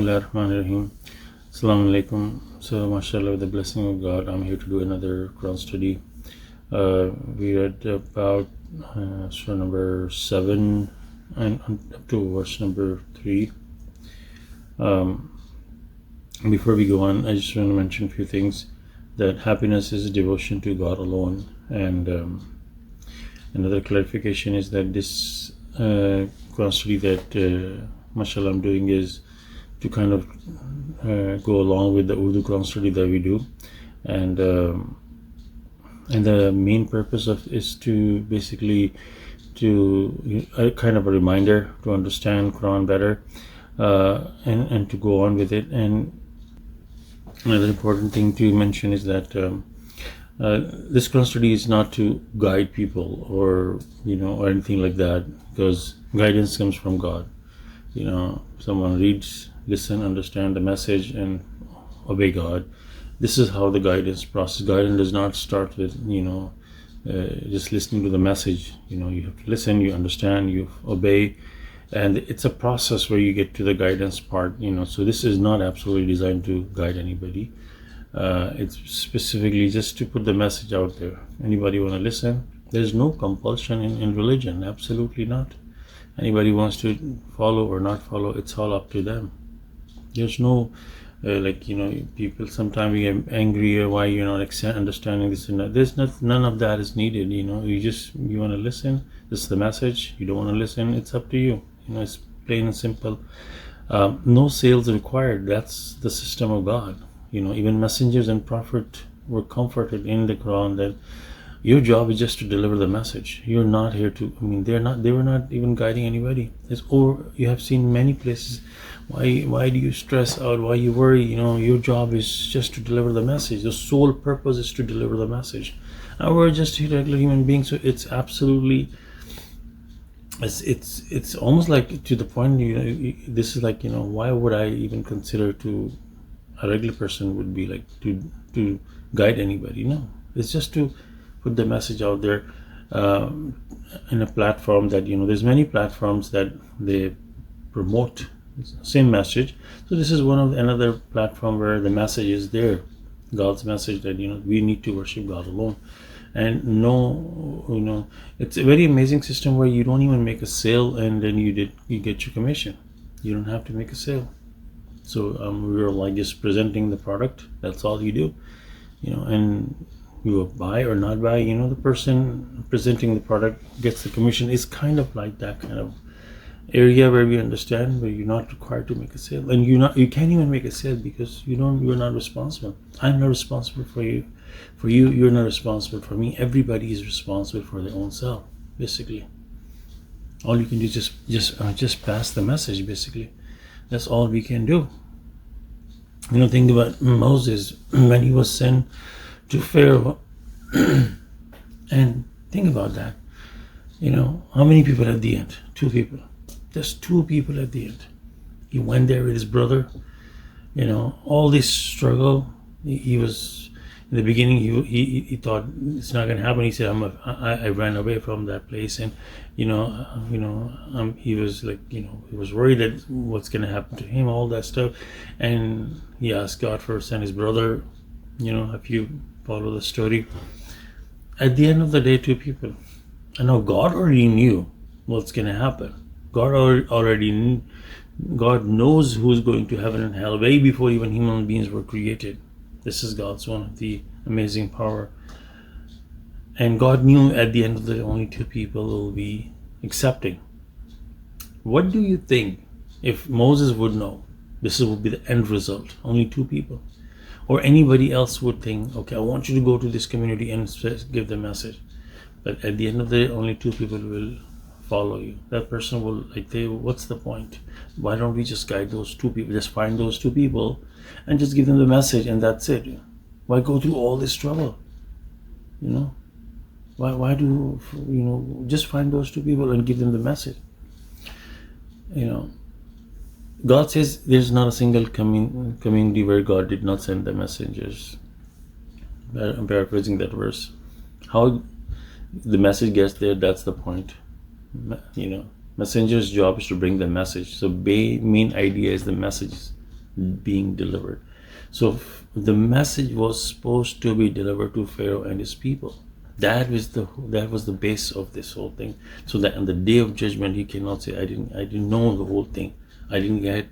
Bismillahirrahmanirrahim. Assalamu alaikum. So, mashallah, with the blessing of God, I'm here to do another Quran study. We read about Surah number 7 and up to verse number 3. Before we go on, I just want to mention a few things. That happiness is devotion to God alone, and another clarification is that this Quran study that mashallah I'm doing is to kind of go along with the Urdu Quran study that we do, and the main purpose of is to basically to kind of a reminder to understand Quran better, and to go on with it. And another important thing to mention is that this Quran study is not to guide people or or anything like that, because guidance comes from God. Someone reads, listen, understand the message, and obey God. This is how the guidance process. Guidance does not start with just listening to the message. You have to listen, you understand, you obey, and it's a process where you get to the guidance part. So this is not absolutely designed to guide anybody. It's specifically just to put the message out there. Anybody want to listen? There's no compulsion in religion, absolutely not. Anybody wants to follow or not follow, it's all up to them. There's no people sometimes we get angry or why you're not understanding this and that. None of that is needed. You want to listen, this is the message. You don't want to listen, it's up to you. It's plain and simple. No sales required. That's the system of God. Even messengers and prophets were comforted in the Quran that your job is just to deliver the message. You're not here to, they were not even guiding anybody. You have seen many places. Why do you stress out? Why you worry? Your job is just to deliver the message. The sole purpose is to deliver the message. And we're just regular human beings, so it's absolutely, it's almost like to the point, this is like, why would I even consider to a regular person would be like to guide anybody? No, it's just to put the message out there in a platform that there's many platforms that they promote same message. So this is another platform where the message is there, God's message that we need to worship God alone. And it's a very amazing system where you don't even make a sale, and then you get your commission. You don't have to make a sale. So we're like just presenting the product. That's all you do, and you will buy or not buy. The person presenting the product gets the commission. It's kind of like that kind of area where we understand where you're not required to make a sale, and you can't even make a sale because you're not responsible. I'm not responsible for you. You're not responsible for me. Everybody is responsible for their own self. Basically, all you can do is just pass the message. Basically, that's all we can do. Think about Moses when he was sent to Pharaoh, and think about that. How many people at the end? 2 people. Just 2 people at the end. He went there with his brother. All this struggle. He was in the beginning. He thought it's not going to happen. He said, I ran away from that place, and he was like, he was worried that what's going to happen to him, all that stuff, and he asked God first and his brother. If you follow the story, at the end of the day, 2 people. And now God already knew what's going to happen. God knows who's going to heaven and hell way before even human beings were created. This is God's one of the amazing power. And God knew at the end of the day only 2 people will be accepting. What do you think if Moses would know this would be the end result? Only 2 people. Or anybody else would think, okay, I want you to go to this community and give the message. But at the end of the day, only 2 people will follow you. That person will what's the point? Why don't we just guide those 2 people? Just find those 2 people and just give them the message, and that's it. Why go through all this trouble? Why do just find those 2 people and give them the message? God says there's not a single community where God did not send the messengers. I'm paraphrasing that verse. How the message gets there, that's the point. Messenger's job is to bring the message. So main idea is the message being delivered. So the message was supposed to be delivered to Pharaoh and his people. That was the base of this whole thing. So that on the day of judgment, he cannot say, I didn't know the whole thing. I didn't get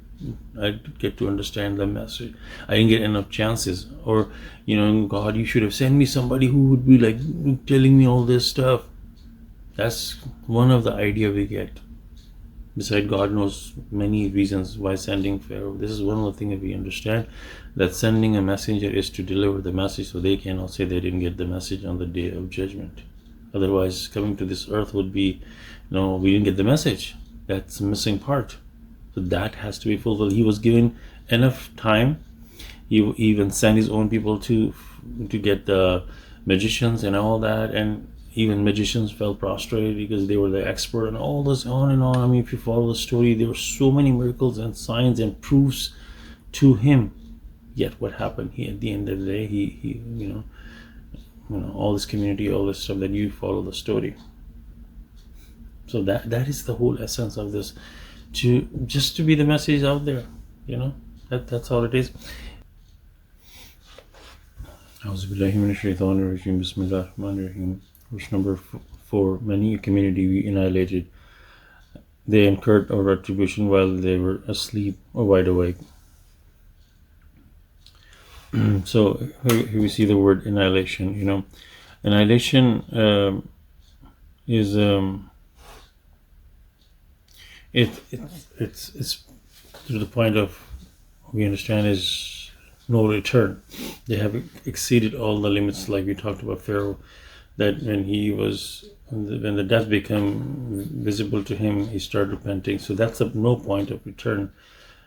to understand the message. I didn't get enough chances. Or, God, you should have sent me somebody who would be like telling me all this stuff. That's one of the idea we get. Besides, God knows many reasons why sending Pharaoh. This is one of the things that we understand, that sending a messenger is to deliver the message, so they cannot say they didn't get the message on the day of judgment. Otherwise, coming to this earth would be, we didn't get the message. That's the missing part. So that has to be fulfilled. He was given enough time. He even sent his own people to get the magicians and all that, and even magicians fell prostrate because they were the expert, and all this on and on. I mean, if you follow the story, there were so many miracles and signs and proofs to him. Yet what happened? At the end of the day, he all this community, all this stuff that you follow the story. So that is the whole essence of this, just to be the message out there. That's all it is. Bismillahirrahmanirrahim. Verse number 4. Many a community we annihilated. They incurred our retribution while they were asleep or wide awake. So here we see the word annihilation. Annihilation is it's to the point of, we understand, is no return. They have exceeded all the limits, like we talked about Pharaoh, that when the death became visible to him, he started repenting. So that's no point of return.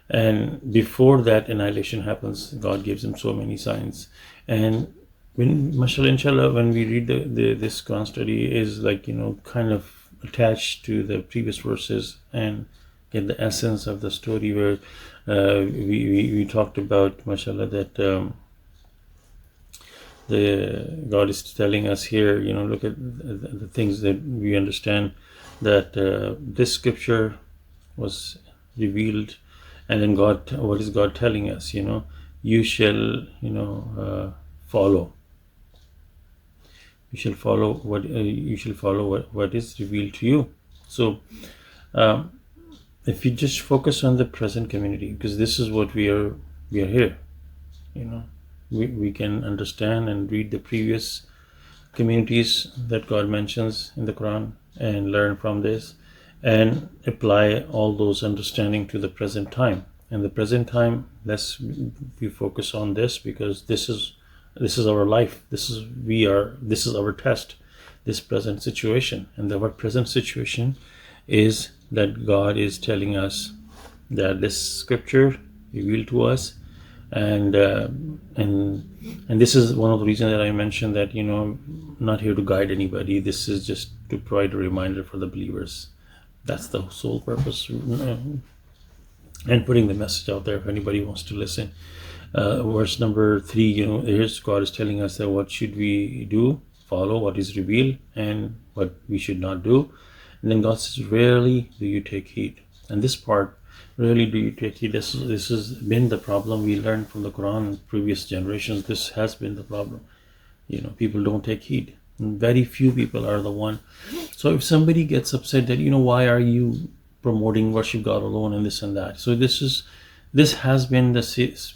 And before that annihilation happens, God gives him so many signs. And inshallah, when we read this Quran study, is like, kind of attached to the previous verses and get the essence of the story, where we talked about, mashallah, that the God is telling us here, look at the things that we understand, that this scripture was revealed, and then what is God telling us? You shall, follow. You shall follow what is revealed to you. So, if you just focus on the present community, because this is what we are here, we can understand and read the previous communities that God mentions in the Quran and learn from this and apply all those understanding to the present time. And the present time, we focus on this, because this is our life. This is our test, this present situation. And our present situation is that God is telling us that this scripture revealed to us, and this is one of the reasons that I mentioned that, I'm not here to guide anybody. This is just to provide a reminder for the believers. That's the sole purpose, and putting the message out there if anybody wants to listen. Verse number 3, here's God is telling us that what should we do? Follow what is revealed, and what we should not do. And then God says, rarely do you take heed. And this part, rarely do you take heed, this has been the problem we learned from the Quran in previous generations. This has been the problem. People don't take heed. And very few people are the one. So if somebody gets upset that, why are you promoting worship God alone and this and that? So this has been the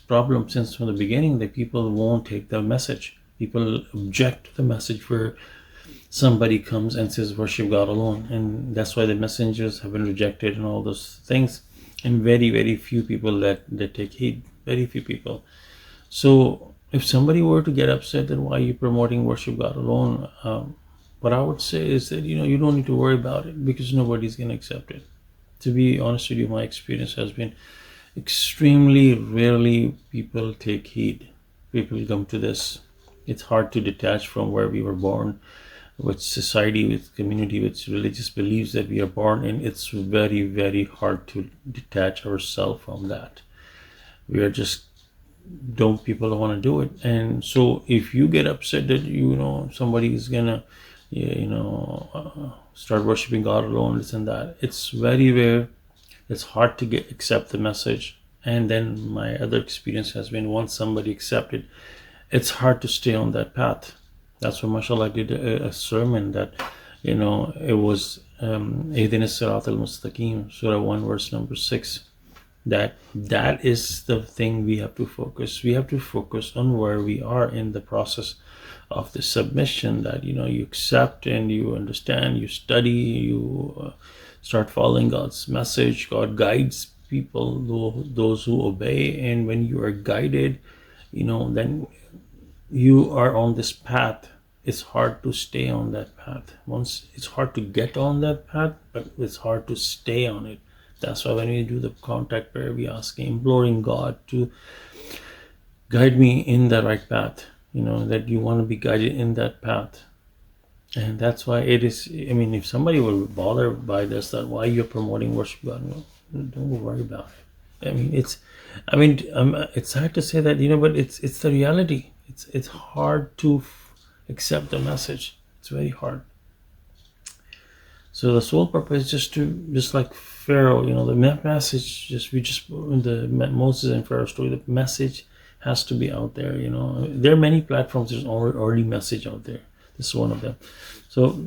problem since from the beginning, that people won't take the message. People object to the message where somebody comes and says worship God alone, and that's why the messengers have been rejected and all those things. And very, very few people that take heed. Very few people. So if somebody were to get upset that why are you promoting worship God alone, what I would say is that you don't need to worry about it, because nobody's going to accept it. To be honest with you, my experience has been extremely rarely people take heed. People come to this. It's hard to detach from where we were born, with society, with community, with religious beliefs that we are born in. It's very, very hard to detach ourselves from that. We are just people don't want to do it. And so if you get upset that somebody is gonna start worshiping God alone, this and that, it's very rare. It's hard to accept the message. And then my other experience has been once somebody accepted, it's hard to stay on that path. That's why, mashallah, I did a sermon that, it was Ihdina Sirat al-Mustaqim, Surah 1, verse number 6. That is the thing we have to focus. We have to focus on where we are in the process of the submission, that, you accept and you understand, you study, you start following God's message. God guides people, those who obey. And when you are guided, then you are on this path. It's hard to stay on that path. Once it's hard to get on that path, but it's hard to stay on it. That's why when we do the contact prayer, we ask, imploring God to guide me in the right path. That you want to be guided in that path. And that's why it is, if somebody will bother by this, that why you're promoting worship God, well, don't worry about it. It's hard to say that, but it's the reality. It's hard to accept the message. It's very hard. So the sole purpose is just like Pharaoh, the message, in the Moses and Pharaoh story, the message has to be out there. There are many platforms. There's already message out there. This is one of them. So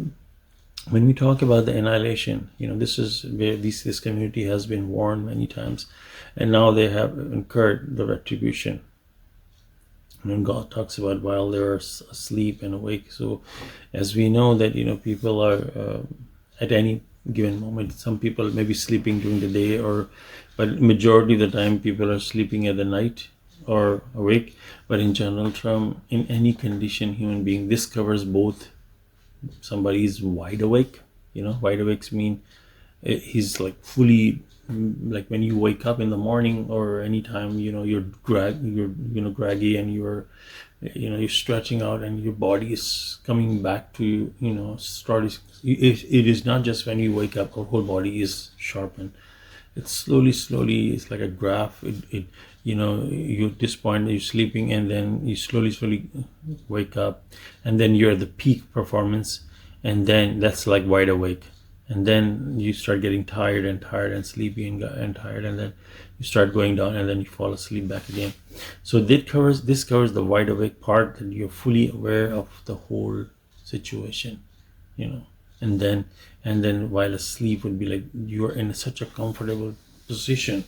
when we talk about the annihilation, this is where this community has been warned many times, and now they have incurred the retribution. And God talks about while they are asleep and awake. So as we know that, people are at any given moment, some people may be sleeping during the day, but majority of the time people are sleeping at the night or awake. But in general term, in any condition, human being, this covers both. Somebody is wide awake. Wide awakes mean he's like fully, like when you wake up in the morning or anytime, you're groggy, and you're stretching out, and your body is coming back to it is not just when you wake up, our whole body is sharpened. It's slowly, it's like a graph. You at this point you're sleeping, and then you slowly wake up, and then you're at the peak performance, and then that's like wide awake. And then you start getting tired and sleepy and tired, and then you start going down, and then you fall asleep back again. So this covers the wide awake part, that you're fully aware of the whole situation, and then while asleep would be like you're in such a comfortable position,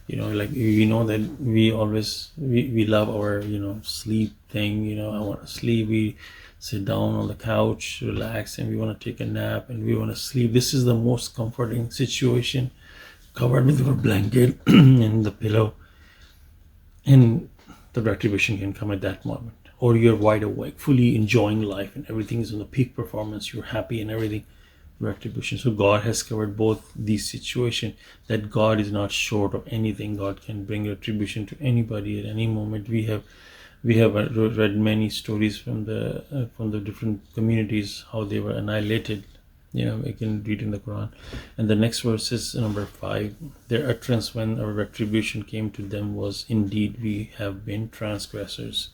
like that we love our sleep thing. I want to sleep. We sit down on the couch, relax, and we want to take a nap, and we want to sleep. This is the most comforting situation, covered with your blanket and the pillow, and the retribution can come at that moment. Or you're wide awake, fully enjoying life, and everything is on the peak performance, you're happy and everything. Retribution. So God has covered both these situations, that God is not short of anything. God can bring retribution to anybody at any moment. We have read many stories from the different communities, how they were annihilated. We can read in the Quran. And the next verse is number 5. Their utterance when our retribution came to them was, indeed we have been transgressors.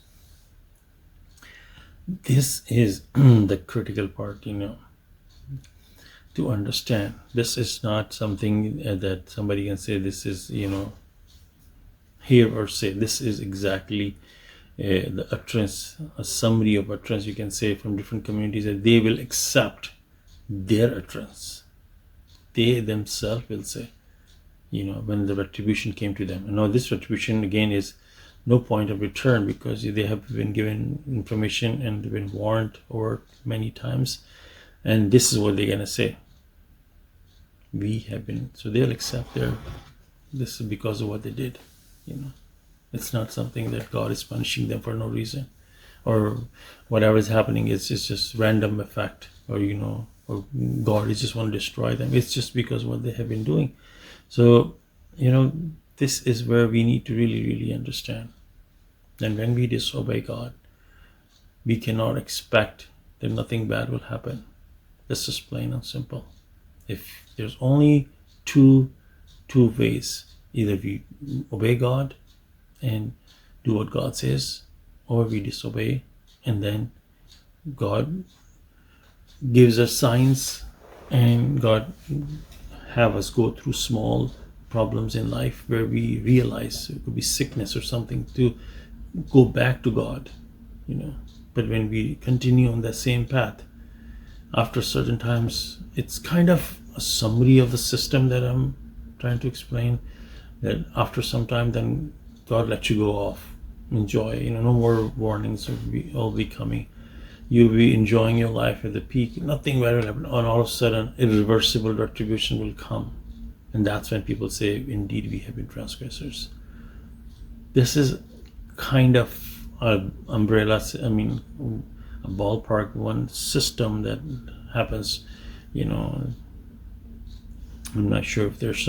This is the critical part, to understand. This is not something that somebody can say, this is, hear or say. This is exactly the utterance, a summary of utterance, you can say, from different communities, that they will accept their utterance. They themselves will say, when the retribution came to them. And now this retribution again is no point of return, because they have been given information and been warned over many times. And this is what they're going to say. We have been, so they'll accept this is because of what they did. It's not something that God is punishing them for no reason, or whatever is happening is just random effect, or or God is just want to destroy them. It's just because of what they have been doing. So this is where we need to really understand. And when we disobey God, we cannot expect that nothing bad will happen. This is plain and simple. If there's only two ways, either we obey God and do what God says, or we disobey, and then God gives us signs, and God have us go through small problems in life where we realize it could be sickness or something to go back to God, But when we continue on that same path, after certain times, it's kind of a summary of the system that I'm trying to explain. That after some time, then God lets you go off, enjoy. No more warnings will be coming. You'll be enjoying your life at the peak. Nothing bad will happen. And all of a sudden, irreversible retribution will come, and that's when people say, "Indeed, we have been transgressors." This is kind of a umbrella. A ballpark one system that happens. I'm not sure if there's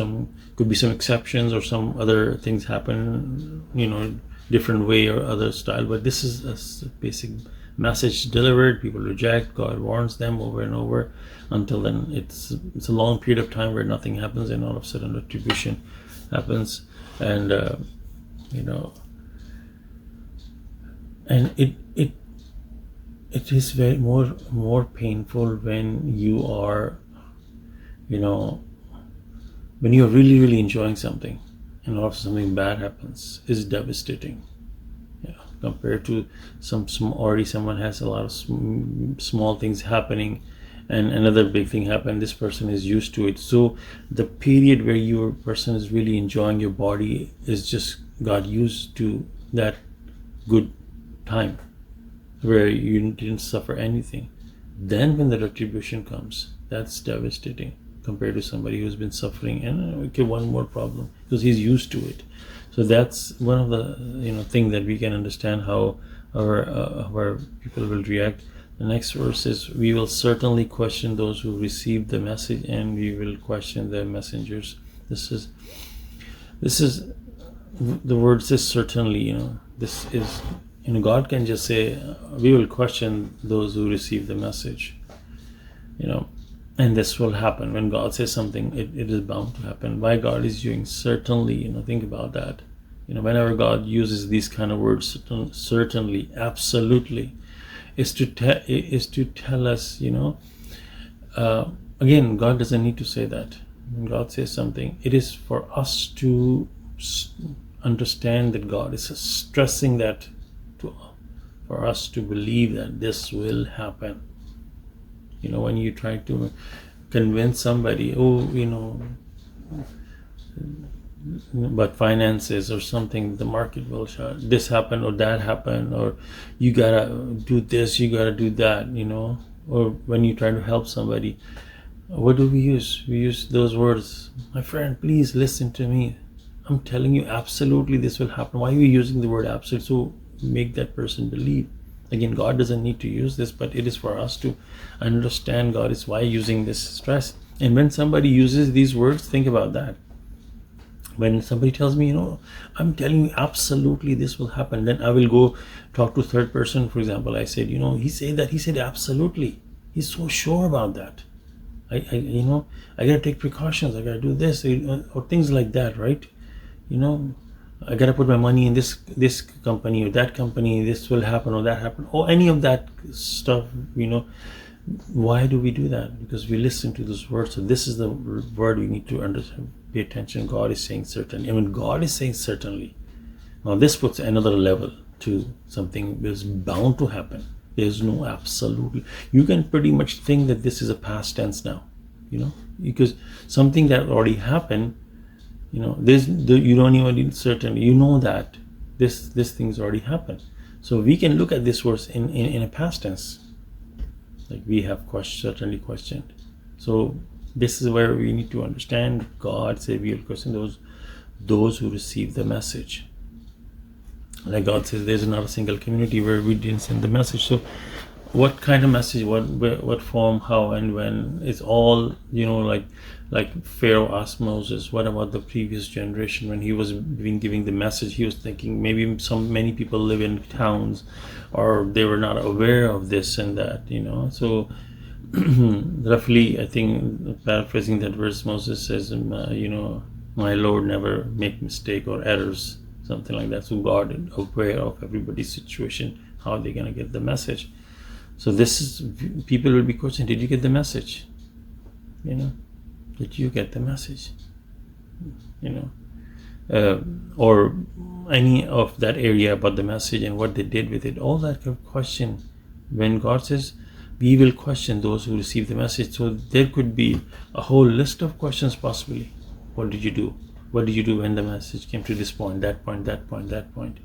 could be some exceptions or some other things happen, different way or other style. But this is a basic message delivered. People reject. God warns them over and over. Until then, it's a long period of time where nothing happens, and all of a sudden retribution happens, and and it is very more painful when you are, when you're really, really enjoying something and all of something bad happens. Is devastating. Compared to someone has a lot of small things happening and another big thing happened, this person is used to it. So the period where your person is really enjoying your body is just got used to that good time where you didn't suffer anything. Then when the retribution comes, that's devastating compared to somebody who's been suffering and okay, one more problem, because he's used to it. So that's one of the thing that we can understand how our people will react. The next verse is, we will certainly question those who receive the message, and we will question the messengers. This is the word says certainly. This is, God can just say, we will question those who receive the message, and this will happen. When God says something, it is bound to happen. Why God is doing certainly, think about that. Whenever God uses these kind of words, certainly, absolutely, is to tell us, again, God doesn't need to say that. When God says something, it is for us to understand that God is stressing that for us to believe that this will happen. When you try to convince somebody, but finances or something, the market will show this happen or that happen, or you gotta do this, you gotta do that, or when you try to help somebody, what do we use? We use those words, my friend, please listen to me. I'm telling you, absolutely this will happen. Why are you using the word absolute? So make that person believe. Again, God doesn't need to use this, but it is for us to understand God is why using this stress. And when somebody uses these words, think about that. When somebody tells me, I'm telling you absolutely this will happen, then I will go talk to third person. For example, I said, he said absolutely. He's so sure about that. I gotta take precautions. I gotta do this or things like that, right? I gotta put my money in this company or that company. This will happen or that happen or any of that stuff. Why do we do that? Because we listen to those words. So this is the word we need to understand. Pay attention. God is saying certainly. And when God is saying certainly, now this puts another level to something that is bound to happen. There's no absolutely. You can pretty much think that this is a past tense now, because something that already happened, you don't even need certainly. That this thing's already happened. So we can look at this verse in a past tense. Like we have certainly questioned. So this is where we need to understand God said we will question those who receive the message. Like God says, there's not a single community where we didn't send the message. So what kind of message, what form, how and when? It's all, like Pharaoh asked Moses, what about the previous generation? When he was giving the message, he was thinking maybe many people live in towns, or they were not aware of this and that, So roughly, I think, paraphrasing that verse, Moses says, my Lord never make mistake or errors, something like that. So God is aware of everybody's situation, how they're going to get the message. So people will be questioning, did you get the message? Did you get the message? you know, or any of that area about the message and what they did with it. All that kind of question. When God says, we will question those who receive the message. So there could be a whole list of questions possibly. What did you do? What did you do when the message came to this point, that point, that point, that point?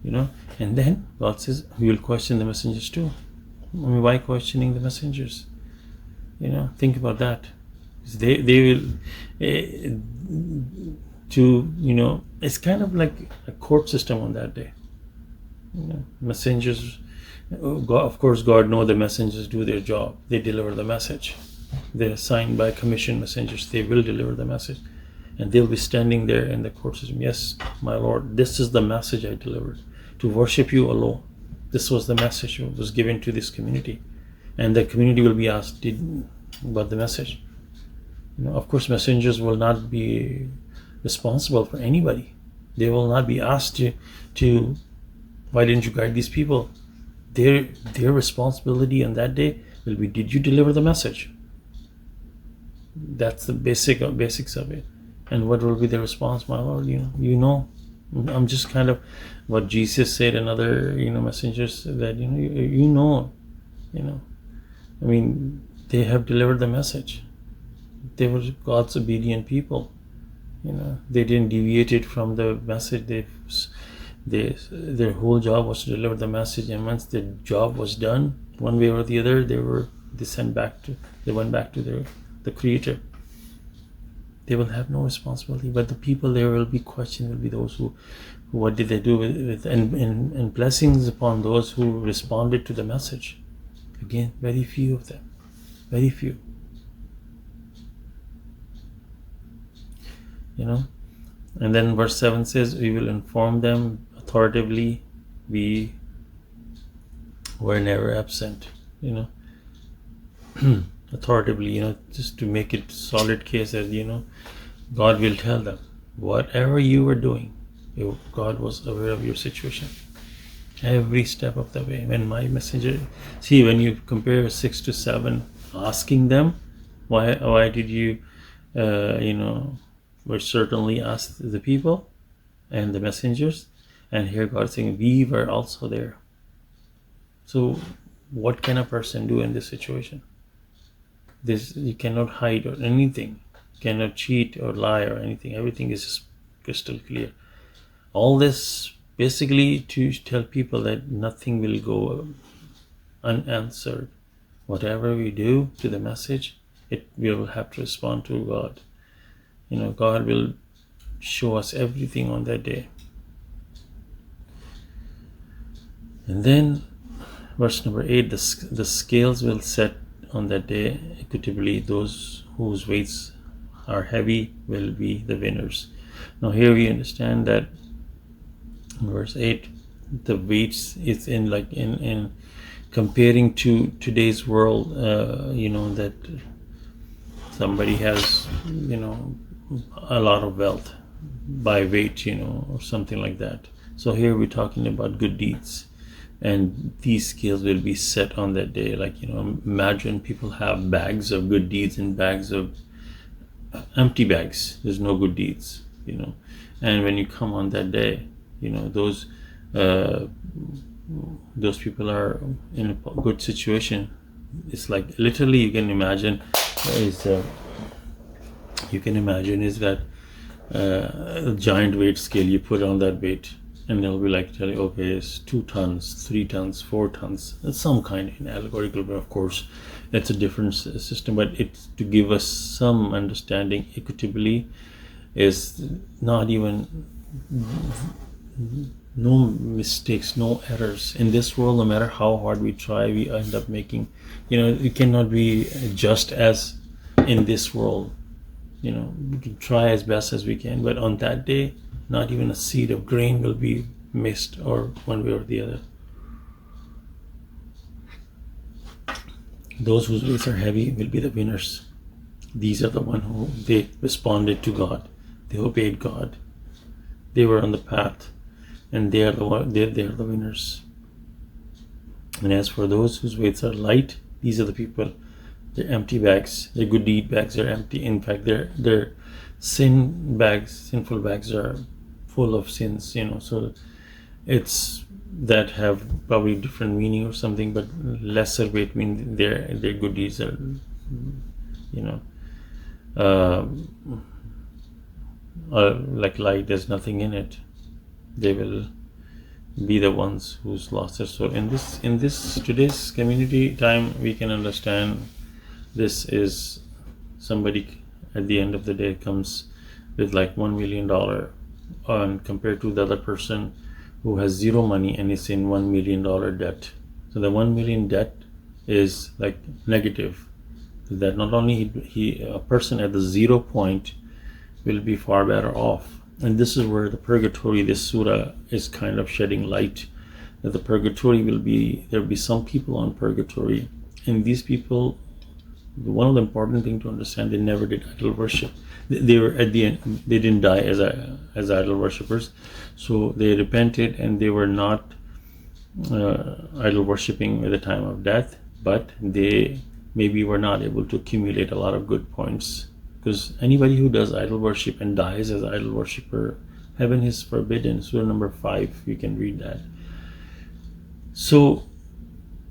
You know, and then God says, we will question the messengers too. I mean, why questioning the messengers? You know, think about that. They will to, you know, it's kind of like a court system on that day. You know, messengers, God, of course, God knows the messengers do their job. They deliver the message. They're assigned by commissioned messengers. They will deliver the message, and they'll be standing there in the court system. Yes, my Lord, this is the message I delivered, to worship you alone. This was the message that was given to this community, and the community will be asked about the message. You know, of course, messengers will not be responsible for anybody. They will not be asked to why didn't you guide these people? Their responsibility on that day will be, did you deliver the message? That's the basics of it. And what will be the response, my Lord? You know, I'm just kind of what Jesus said and other, you know, messengers that, you know, I mean, they have delivered the message. They were God's obedient people. You know, they didn't deviate it from the message. Their whole job was to deliver the message, and once the job was done, one way or the other, they went back to the Creator. They will have no responsibility, but the people there will be questioned, will be those who what did they do with and blessings upon those who responded to the message. Again, very few of them, very few. You know, and then verse 7 says, we will inform them authoritatively. We were never absent. You know, authoritatively. You know, just to make it solid case that, you know, God will tell them whatever you were doing. God was aware of your situation every step of the way. When my messenger, see, when you compare 6 to 7, asking them why did you, you know, were certainly asked the people and the messengers, and here God saying we were also there. So what can a person do in this situation? This, you cannot hide or anything, cannot cheat or lie or anything. Everything is just crystal clear. All this basically to tell people that nothing will go unanswered. Whatever we do to the message, we will have to respond to God. You know, God will show us everything on that day. And then verse number 8, the scales will set on that day equitably. Those whose weights are heavy will be the winners. Now here we understand that in verse 8, the weights is in comparing to today's world, you know, that somebody has, you know, a lot of wealth by weight, you know, or something like that. So here we're talking about good deeds, and these scales will be set on that day. Like, you know, imagine people have bags of good deeds and bags of empty bags. There's no good deeds, you know. And when you come on that day, you know, those people are in a good situation. It's like literally you can imagine is that a giant weight scale. You put on that weight and they'll be like telling, okay, it's 2 tons, 3 tons, 4 tons. It's some kind of allegorical, but of course it's a different system. But it's to give us some understanding. Equitably is not even no mistakes, no errors. In this world, no matter how hard we try, we end up making, you know, we cannot be just as in this world. You know, we can try as best as we can, but on that day, not even a seed of grain will be missed, or one way or the other. Those whose weights are heavy will be the winners. These are the ones who they responded to God. They obeyed God. They were on the path, and they are the winners. And as for those whose weights are light, these are the people. They're empty bags. Their good deed bags are empty. In fact, their sinful bags are full of sins, so it's that have probably different meaning or something, but lesser weight mean their good deeds are, you know uh, like light, there's nothing in it. They will be the ones who's lost their soul. In this today's community time, we can understand this is somebody at the end of the day comes with like $1 million, and compared to the other person who has zero money and is in $1 million debt. So the 1 million debt is like negative. That not only a person at the 0 point will be far better off. And this is where the purgatory, this surah is kind of shedding light, that the purgatory there'll be some people on purgatory, and these people, one of the important things to understand, they never did idol worship. They were at the end, they didn't die as idol worshippers, so they repented and they were not idol worshipping at the time of death, but they maybe were not able to accumulate a lot of good points, because anybody who does idol worship and dies as idol worshipper, heaven is forbidden. Surah number 5, you can read that. So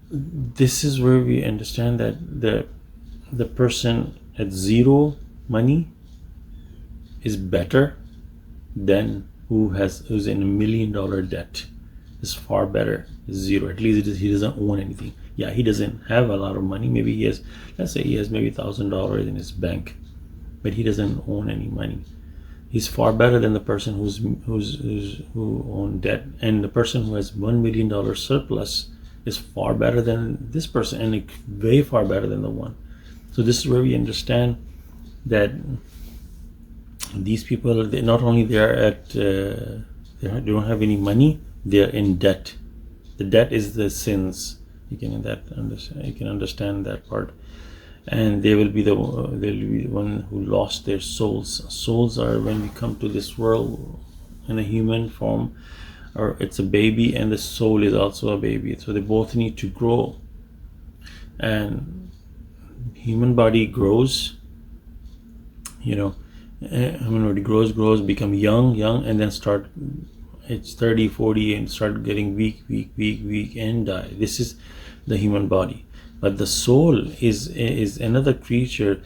this is where we understand that the person at zero money is better than who's in $1 million debt. Is far better. Zero, at least he doesn't own anything. Yeah, he doesn't have a lot of money. Maybe he has, let's say he has maybe $1,000 in his bank, but he doesn't own any money. He's far better than the person who own debt. And the person who has $1 million surplus is far better than this person, and way far better than the one. So this is where we understand that these people, they not only they don't have any money, they are in debt. The debt is the sins. You can understand that part. And they will be the one who lost their souls. Souls are when we come to this world in a human form, or it's a baby, and the soul is also a baby. So they both need to grow. And human body grows, human body grows, become young, and then it's 30, 40, and start getting weak, and die. This is the human body. But the soul is another creature.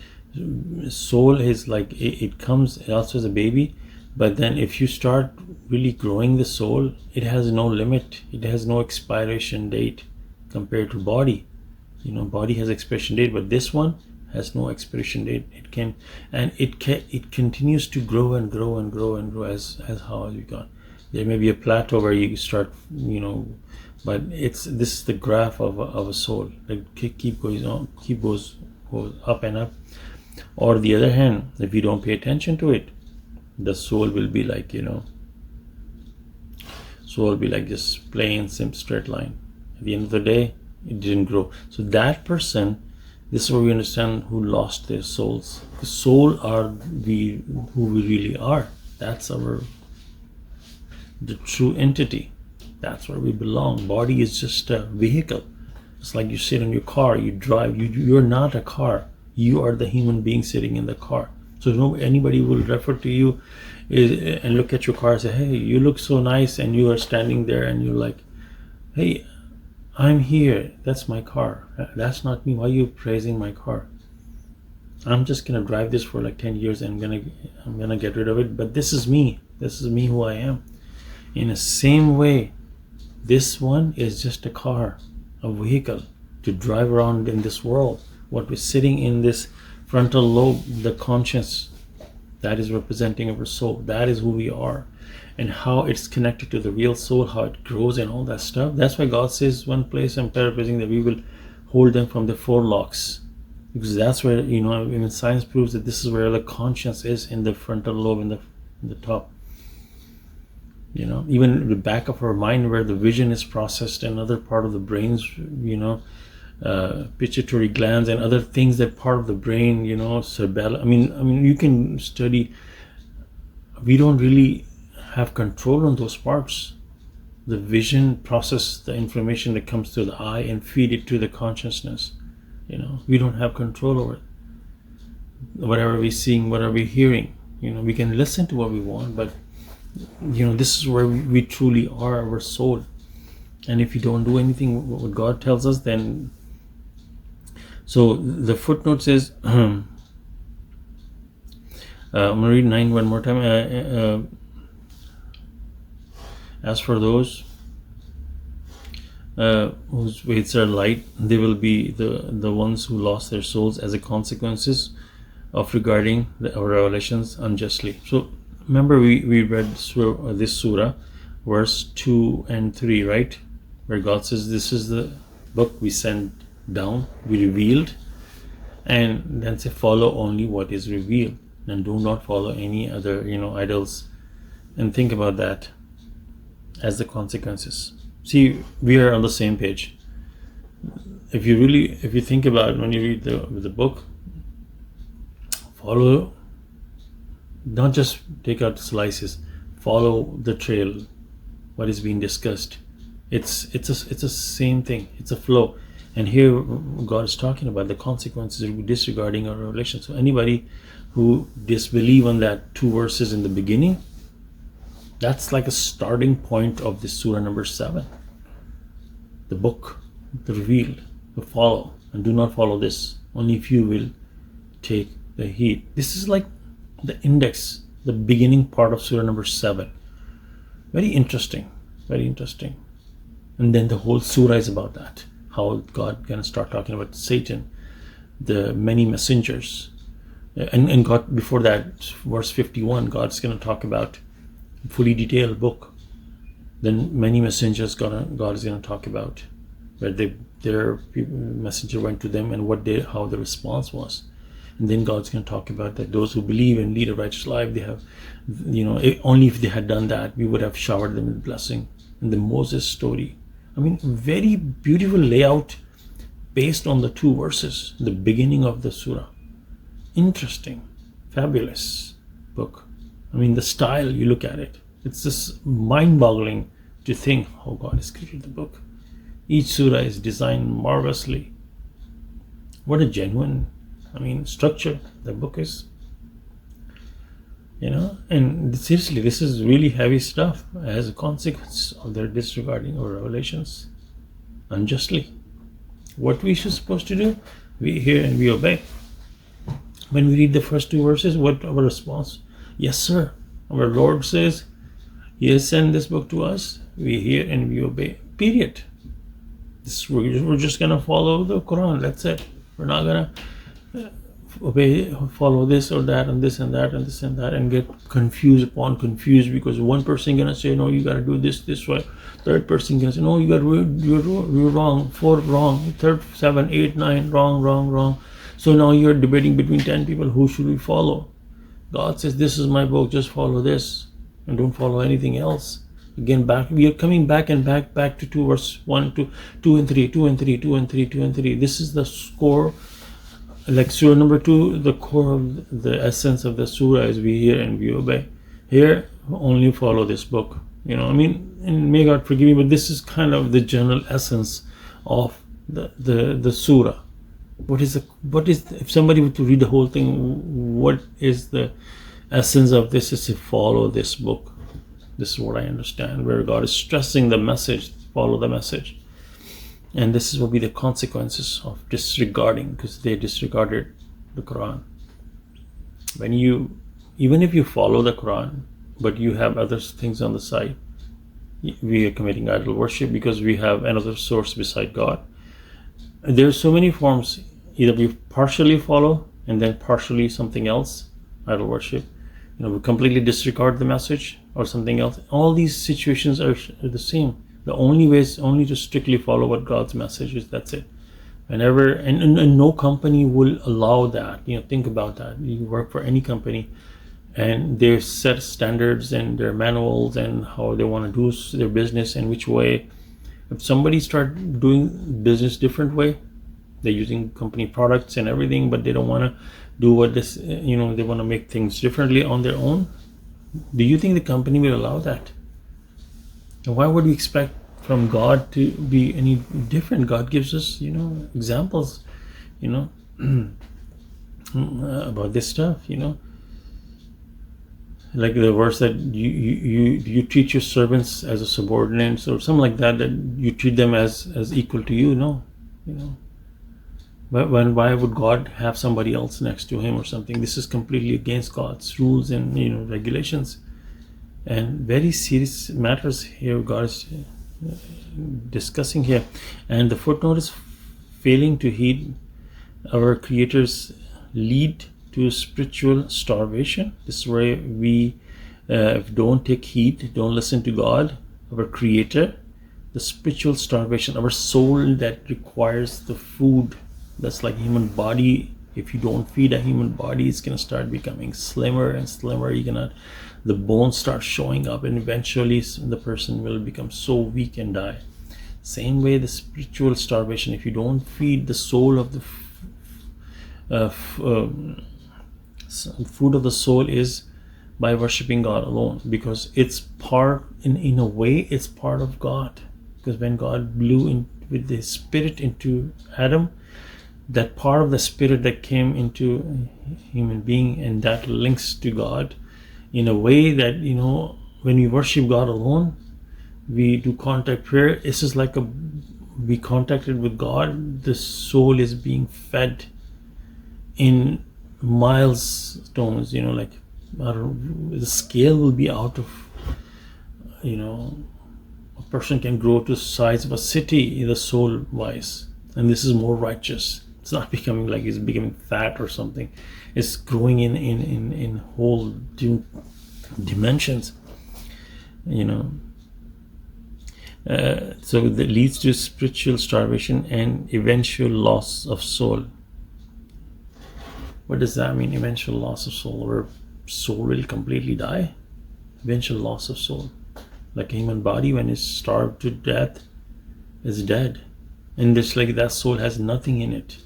Soul is like, it comes also as a baby, but then if you start really growing the soul, it has no limit. It has no expiration date compared to body. Body has expiration date, but this one has no expiration date. It continues to grow and grow and grow and grow as how you got. There may be a plateau where you start, but this is the graph of a soul. Like keep going on, goes up and up. Or the other hand, if you don't pay attention to it, the soul will be like, soul will be like just plain, simple, straight line. At the end of the day, it didn't grow. So that person, this is where we understand who lost their souls. The soul are who we really are. That's the true entity. That's where we belong. Body is just a vehicle. It's like you sit in your car, you drive. You're not a car. You are the human being sitting in the car. So anybody will refer to you and look at your car and say, hey, you look so nice, and you are standing there and you're like, hey, I'm here. That's my car. That's not me. Why are you praising my car? I'm just gonna drive this for like 10 years and I'm gonna get rid of it. But this is me. This is me, who I am. In the same way, this one is just a car, a vehicle to drive around in this world. What we're sitting in this frontal lobe, the conscience, that is representing our soul. That is who we are. And how it's connected to the real soul, how it grows and all that stuff. That's why God says one place, I'm paraphrasing, that we will hold them from the forelocks. Because that's where, even science proves that this is where the conscience is, in the frontal lobe, in the top. Even the back of our mind, where the vision is processed, and other part of the brains, pituitary glands and other things, that part of the brain, cerebellum. I mean, you can study. We don't really have control on those parts. The vision process the information that comes through the eye and feed it to the consciousness. We don't have control over it. Whatever we're seeing, whatever we're hearing, We can listen to what we want, but this is where we truly are, our soul. And if you don't do anything what God tells us, then so the footnote says, I'm going to read 9 one more time. As for those whose ways are light, they will be the ones who lost their souls as a consequences of regarding our revelations unjustly. So remember, we read this surah, verse 2 and 3, right? Where God says, this is the book we sent down, we revealed, and then say, follow only what is revealed, and do not follow any other idols. And think about that as the consequences. See, we are on the same page. If you think about it, when you read the book, follow, not just take out slices, follow the trail, what is being discussed. It's a same thing, it's a flow. And here God is talking about the consequences of disregarding our revelation. So anybody who disbelieve on that 2 verses in the beginning, that's like a starting point of this surah number 7. The book, the revealed, the follow, and do not follow this. Only if you will take the heed. This is like the index, the beginning part of surah number 7. Very interesting, very interesting. And then the whole surah is about that. How God gonna start talking about Satan, the many messengers, and God, before that, verse 51, God's gonna talk about fully detailed book. Then many messengers God is gonna talk about where their messenger went to them and how the response was. And then God's gonna talk about that those who believe and lead a righteous life, they have, only if they had done that, we would have showered them with blessing. And the Moses story, very beautiful layout based on the 2 verses, the beginning of the surah. Interesting, fabulous book. The style, you look at it, it's just mind-boggling to think how God has created the book. Each surah is designed marvelously. What a genuine, structure the book is. And seriously, this is really heavy stuff as a consequence of their disregarding our revelations unjustly. What we should supposed to do? We hear and we obey. When we read the first 2 verses, what our response? Yes, sir. Our Lord says, He has sent this book to us. We hear and we obey. Period. We're just gonna follow the Quran. That's it. We're not gonna follow this or that and this and that and this and that and get confused because one person gonna say, no, you gotta do this way. Third person gonna say, no, you're wrong. 4 wrong. Third, 7, 8, 9 wrong. So now you're debating between 10 people. Who should we follow? God says, this is my book. Just follow this and don't follow anything else. Again, we are coming back to 2 verse 1 to 2 and 3, 2 and 3, 2 and 3, 2 and 3. This is the score. Like surah number 2, the core of the essence of the surah is we hear and we obey. Here, only follow this book. And may God forgive me, but this is kind of the general essence of the surah. What is if somebody were to read the whole thing, what is the essence of this? Is to follow this book. This is what I understand, where God is stressing the message, follow the message. And this will be the consequences of disregarding, because they disregarded the Quran. Even if you follow the Quran, but you have other things on the side, we are committing idol worship because we have another source beside God. There are so many forms. Either we partially follow and then partially something else, idol worship. We completely disregard the message or something else. All these situations are the same. The only way is only to strictly follow what God's message is. That's it. Whenever and no company will allow that. Think about that. You work for any company, and they set standards and their manuals and how they want to do their business and which way. If somebody start doing business different way, they're using company products and everything, but they don't want to do what this. They want to make things differently on their own. Do you think the company will allow that? And why would we expect from God to be any different? God gives us, examples, about this stuff, like the verse that you treat your servants as a subordinates or something like that, that you treat them as equal to you. No, you know, but why would God have somebody else next to him or something? This is completely against God's rules and regulations, and very serious matters here God is discussing here. And the footnote is failing to heed our Creator's lead to spiritual starvation. This is where we don't take heed, don't listen to God, our Creator, the spiritual starvation, our soul that requires the food. That's like human body. If you don't feed a human body, it's gonna start becoming slimmer and slimmer. The bones start showing up, and eventually the person will become so weak and die. Same way, the spiritual starvation. If you don't feed the soul of the food of the soul is by worshiping God alone, because it's part, in a way, it's part of God. Because when God blew in with the spirit into Adam, that part of the spirit that came into a human being, and that links to God in a way that, when we worship God alone, we do contact prayer. This is like we contacted with God. The soul is being fed in milestones, like, I don't know, the scale will be out of, a person can grow to the size of a city in the soul wise, and this is more righteous. It's not becoming like it's becoming fat or something. It's growing in whole dimensions, so that leads to spiritual starvation and eventual loss of soul. What does that mean, eventual loss of soul? Our soul will completely die? Eventual loss of soul. Like a human body, when it's starved to death, is dead. And it's like that soul has nothing in it.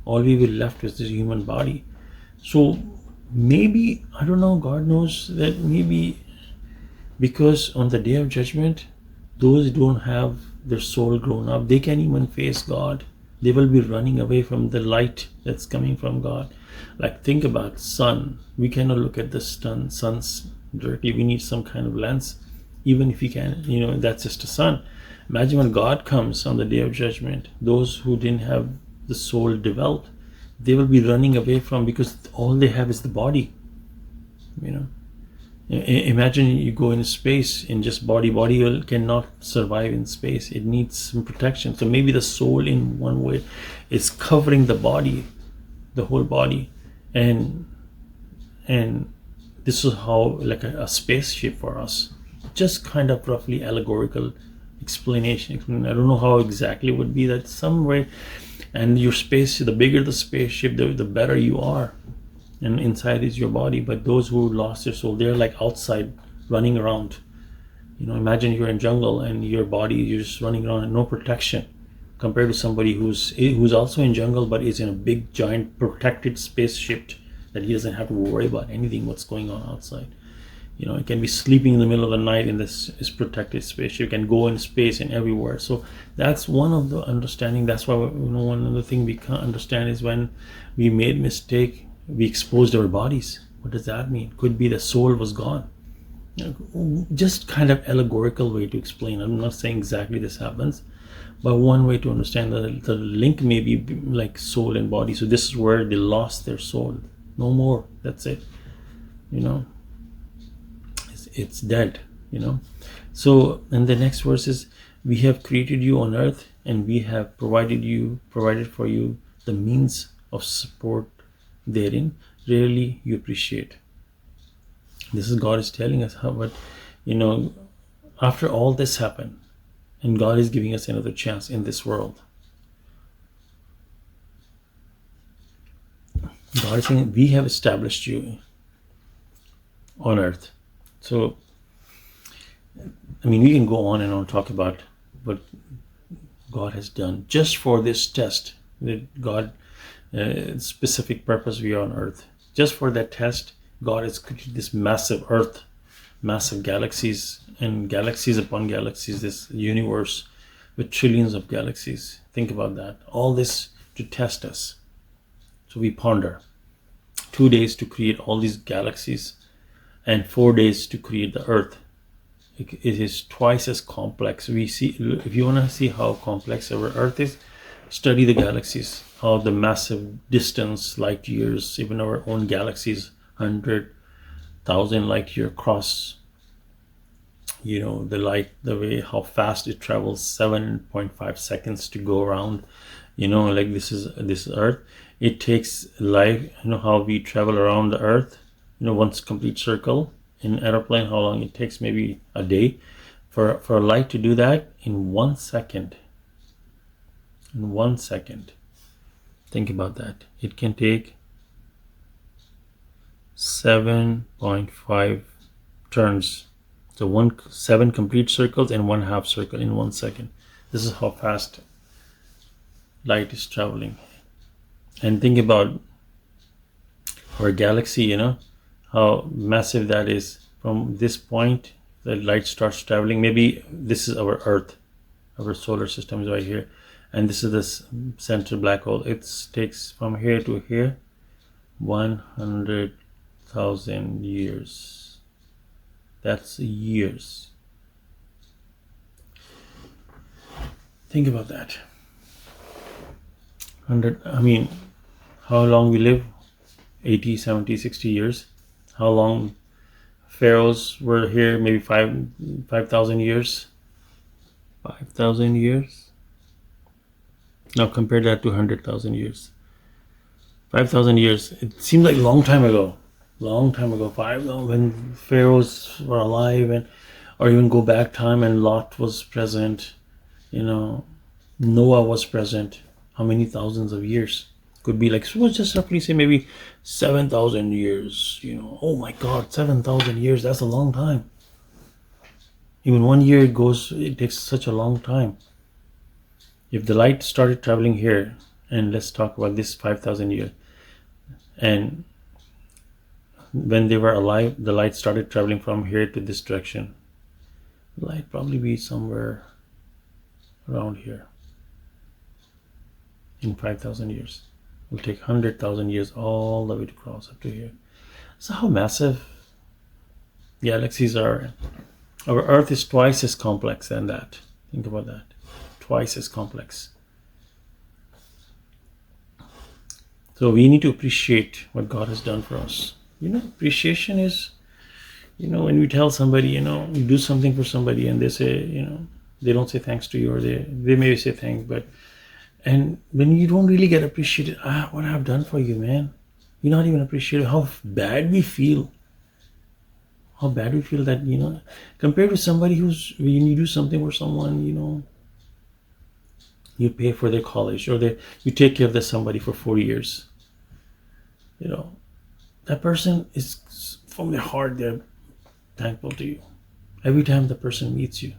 All we will left is this human body. So maybe, I don't know, God knows that maybe because on the day of judgment, those who don't have their soul grown up, they can't even face God. They will be running away from the light that's coming from God. Like, think about sun. We cannot look at the suns directly. We need some kind of lens. Even if you can, that's just a sun. Imagine when God comes on the day of judgment, those who didn't have the soul developed, they will be running away from, because all they have is the body. Imagine you go into space in just body cannot survive in space. It needs some protection. So maybe the soul, in one way, is covering the body, the whole body, and this is how, like a spaceship for us. Just kind of roughly allegorical explanation. I don't know how exactly it would be, that some way. And your space, the bigger the spaceship, the better you are, and inside is your body. But those who lost their soul, they're like outside running around. Imagine you're in jungle and your body, you're just running around and no protection, compared to somebody who's also in jungle but is in a big giant protected spaceship, that he doesn't have to worry about anything what's going on outside. It can be sleeping in the middle of the night in this protected spaceship. You can go in space and everywhere. So that's one of the understanding. That's why one of the things we can't understand is when we made mistake, we exposed our bodies. What does that mean? Could be the soul was gone. Just kind of allegorical way to explain. I'm not saying exactly this happens, but one way to understand the link may be like soul and body. So this is where they lost their soul. No more. That's it. It's dead. So, and the next verse is, we have created you on earth, and we have provided for you the means of support therein. Rarely you appreciate. This is God is telling us how, but after all this happened, and God is giving us another chance in this world. God is saying, we have established you on earth. So, we can go on and on, talk about what God has done just for this test. That God, specific purpose we are on earth. Just for that test, God has created this massive earth, massive galaxies, and galaxies upon galaxies, this universe with trillions of galaxies. Think about that. All this to test us. So we ponder. 2 days to create all these galaxies, and 4 days to create the Earth. It is twice as complex. We see, if you want to see how complex our Earth is, study the galaxies, how the massive distance, light years, even our own galaxies, 100,000 light year across. The light, the way how fast it travels, 7.5 seconds to go around. Like this Earth. It takes light. How we travel around the Earth. Once complete circle in airplane, how long it takes? Maybe a day. For a light to do that in 1 second. In 1 second. Think about that. It can take 7.5 turns. So 7 complete circles and 1/2 circle in 1 second. This is how fast light is traveling. And think about our galaxy, how massive that is. From this point, the light starts traveling. Maybe this is our Earth. Our solar system is right here. And this is the center black hole. It takes from here to here 100,000 years. That's years. Think about that. How long we live? 80, 70, 60 years. How long pharaohs were here? Maybe 5,000 years. 5,000 years. Now compare that to 100,000 years. 5,000 years. It seems like a long time ago. When pharaohs were alive, or even go back time and Lot was present, Noah was present. How many thousands of years? Could be like, so just roughly say maybe 7,000 years. Oh my God, 7,000 years. That's a long time. Even 1 year it takes such a long time. If the light started traveling here, and let's talk about this 5,000 years, and when they were alive, the light started traveling from here to this direction. The light probably be somewhere around here. In 5,000 years. It will take 100,000 years all the way to cross up to here. So how massive galaxies are. Our Earth is twice as complex than that. Think about that. Twice as complex. So we need to appreciate what God has done for us. Appreciation is, when we tell somebody, you do something for somebody and they say, they don't say thanks to you, or they may say thanks, and when you don't really get appreciated, what I've done for you, man, you're not even appreciated. How bad we feel. That, compared to somebody when you do something for someone, you pay for their college, or you take care of somebody for 4 years. That person is, from their heart, they're thankful to you. Every time the person meets you,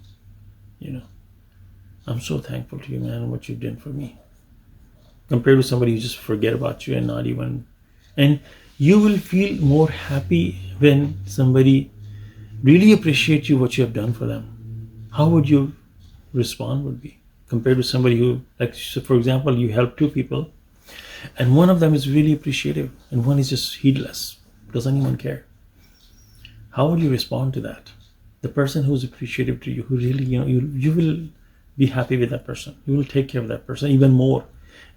I'm so thankful to you, man, what you've done for me. Compared to somebody who just forget about you and not even, and you will feel more happy when somebody really appreciates you, what you have done for them. How would you respond would be compared to somebody who, like, so for example, you help 2 people, and one of them is really appreciative and one is just heedless, doesn't even care. How would you respond to that? The person who's appreciative to you, who really, you will be happy with that person. You will take care of that person even more.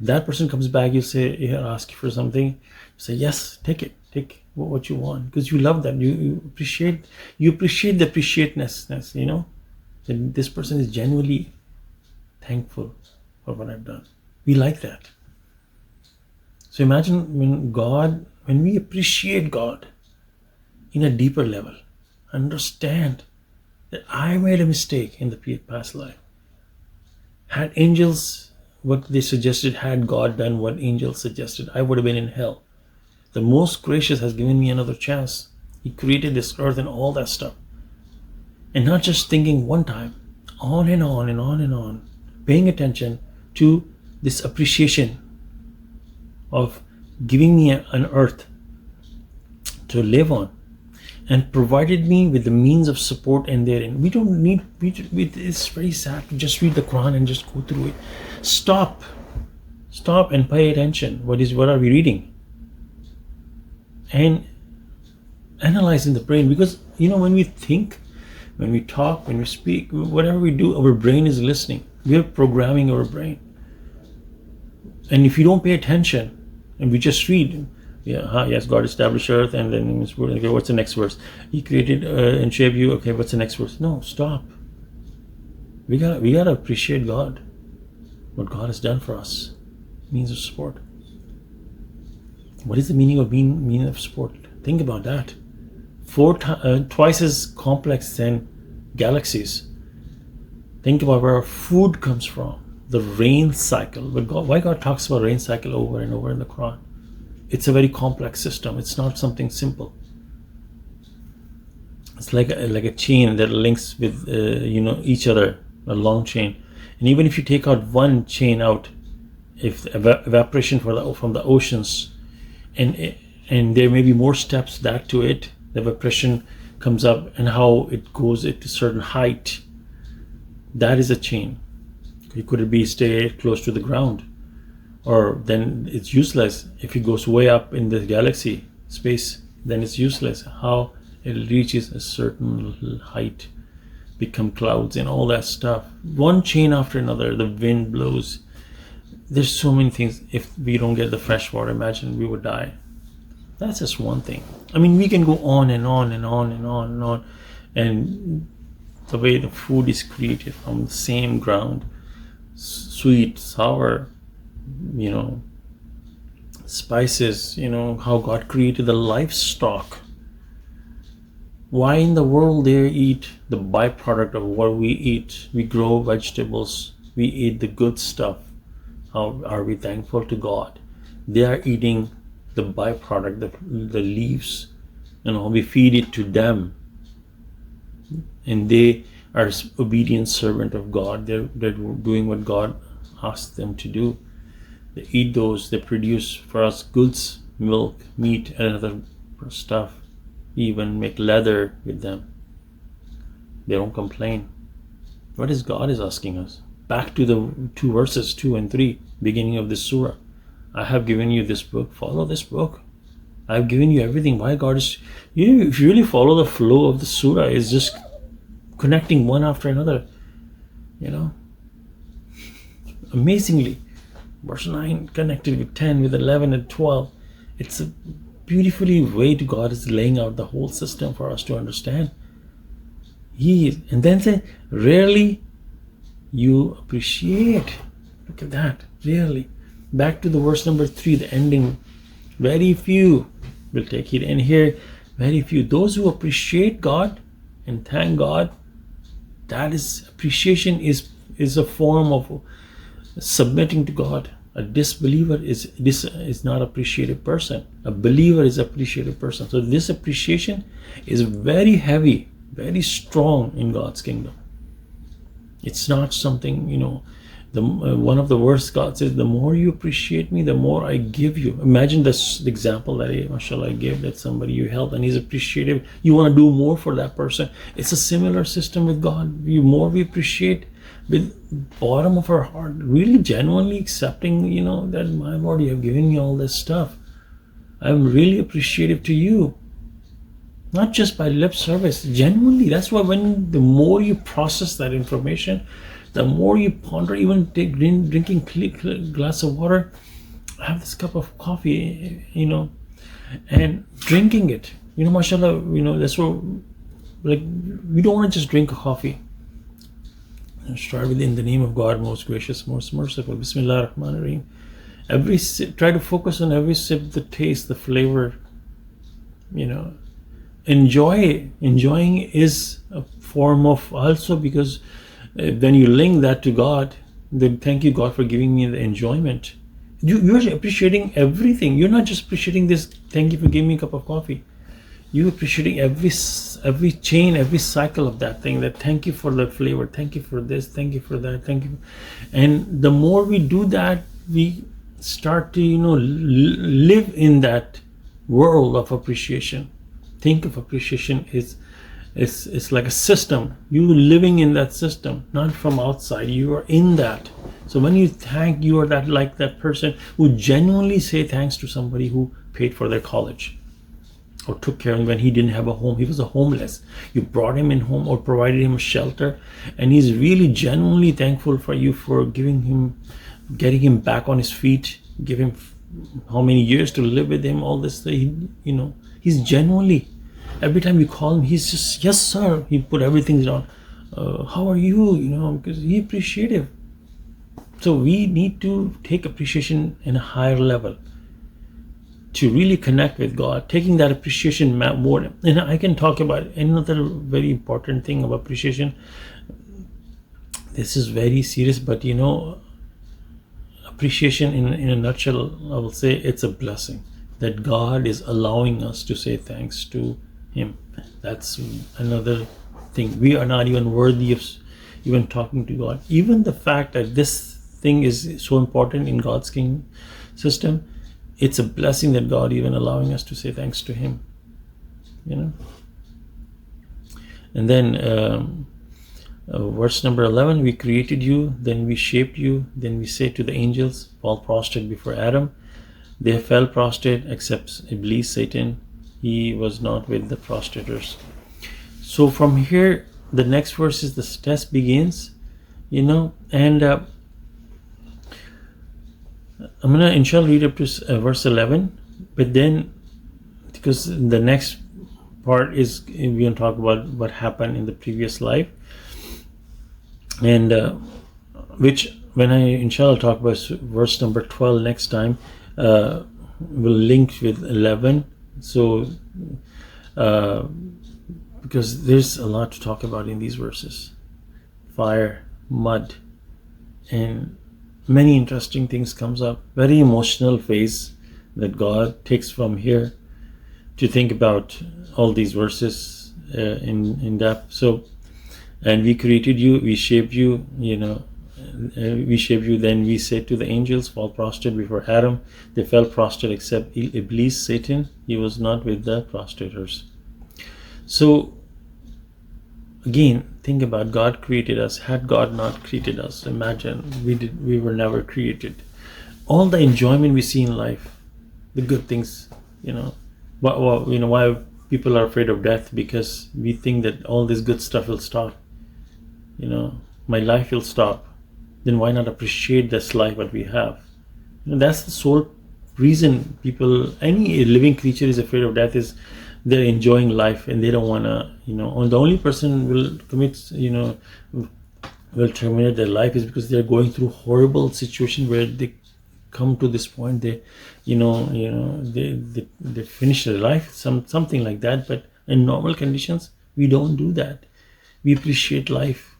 If that person comes back, you say, ask you for something, you say, yes, take it. Take what you want, because you love them. You appreciate the appreciateness, that this person is genuinely thankful for what I've done. We like that. So imagine when we appreciate God in a deeper level, understand that I made a mistake in the past life. Had angels what they suggested, had God done what angels suggested, I would have been in hell. The most gracious has given me another chance. He created this earth and all that stuff. And not just thinking one time, on and on and on and on, paying attention to this appreciation of giving me an earth to live on, and provided me with the means of support and therein. We don't need, it's very sad to just read the Quran and just go through it. Stop and pay attention. What are we reading? And analyze in the brain, because when we think, when we talk, when we speak, whatever we do, our brain is listening. We are programming our brain. And if you don't pay attention and we just read, yes, God established earth, and then okay, what's the next verse? He created and shaped you. Okay, what's the next verse? No, stop. We gotta appreciate God, what God has done for us. Means of support. What is the meaning of support? Think about that. Twice as complex than galaxies. Think about where our food comes from. The rain cycle. Why God talks about rain cycle over and over in the Quran? It's a very complex system. It's not something simple. It's like a chain that links with each other, a long chain. And even if you take out one chain out, if evaporation from the oceans, and there may be more steps back to it, the evaporation comes up, and how it goes at a certain height, that is a chain. Could it be stay close to the ground? Or then it's useless. If it goes way up in the galaxy space, then it's useless. How it reaches a certain height, become clouds and all that stuff. One chain after another, the wind blows. There's so many things. If we don't get the fresh water, imagine we would die. That's just one thing. I mean, we can go on and on and on and on and on. And the way the food is created from the same ground, sweet, sour, spices, how God created the livestock. Why in the world they eat the byproduct of what we eat? We grow vegetables, we eat the good stuff. How are we thankful to God? They are eating the byproduct, the leaves, we feed it to them. And they are obedient servant of God. They're doing what God asked them to do. They eat those, they produce for us goods, milk, meat, and other stuff. Even make leather with them. They don't complain. What is God is asking us? Back to the 2 verses, 2 and 3, beginning of this surah. I have given you this book. Follow this book. I've given you everything. Why God is... if you really follow the flow of the surah, it's just connecting one after another. Amazingly. Verse 9 connected with 10, with 11 and 12. It's a beautifully way to God is laying out the whole system for us to understand. And then say, rarely you appreciate. Look at that. Rarely. Back to the verse number 3, the ending. Very few will take it. And here, very few. Those who appreciate God and thank God, that is, appreciation is a form of submitting to God. A disbeliever is not appreciative person. A believer is appreciative person. So this appreciation is very heavy, very strong in God's kingdom. It's not something, one of the words God says, the more you appreciate me, the more I give you. Imagine this example that mashallah I gave, that somebody you help and he's appreciative. You want to do more for that person. It's a similar system with God. The more we appreciate, with bottom of our heart, really genuinely accepting, that my Lord, you have given me all this stuff. I'm really appreciative to you. Not just by lip service, genuinely. That's why the more you process that information, the more you ponder, even drinking a glass of water, have this cup of coffee, and drinking it. Mashallah, that's what, we don't want to just drink a coffee. Start with in the name of God, most gracious, most merciful. Bismillah ar-Rahman ar-Rahim. Every sip, try to focus on every sip, the taste, the flavor. Enjoying is a form of also, because when you link that to God, then thank you God for giving me the enjoyment. You're appreciating everything. You're not just appreciating this, thank you for giving me a cup of coffee. You're appreciating every chain, every cycle of that thing, that thank you for the flavor, thank you for this, thank you for that, thank you. And the more we do that, we start to, live in that world of appreciation. Think of appreciation it's like a system. You living in that system, not from outside. You are in that. So when you thank, you are that person who genuinely say thanks to somebody who paid for their college, or took care of him when he didn't have a home. He was a homeless. You brought him in home or provided him a shelter, and he's really genuinely thankful for you for getting him back on his feet, give him how many years to live with him, all this. He's genuinely, every time you call him, he's just, yes sir, he put everything down. How are you? Because he's appreciative. So we need to take appreciation in a higher level to really connect with God, taking that appreciation more. And I can talk about another very important thing of appreciation. This is very serious, but appreciation in a nutshell, I will say it's a blessing that God is allowing us to say thanks to him. That's another thing. We are not even worthy of even talking to God. Even the fact that this thing is so important in God's king system, it's a blessing that God even allowing us to say thanks to him. And then verse number 11, we created you, then we shaped you, then we say to the angels, fall prostrate before Adam. They fell prostrate except Iblis, Satan. He was not with the prostrators. So from here, the next verse is the test begins, and I'm going to inshallah read up to verse 11, but then, because the next part is we're going to talk about what happened in the previous life, and which when I inshallah talk about verse number 12 next time, will link with 11. So because there's a lot to talk about in these verses: fire, mud, and many interesting things comes up. Very emotional phase that God takes from here to think about all these verses in depth. So, and we created you, we shaped you, we shaped you. Then we said to the angels, fall prostrate before Adam. They fell prostrate except Iblis, Satan. He was not with the prostrators. So again, think about God created us. Had God not created us, imagine we were never created. All the enjoyment we see in life, the good things, why people are afraid of death, because we think that all this good stuff will stop. My life will stop. Then why not appreciate this life what we have? That's the sole reason any living creature is afraid of death, is they're enjoying life and they don't want to, the only person will will terminate their life is because they're going through horrible situation where they come to this point, they finish their life, something like that. But in normal conditions, we don't do that. We appreciate life,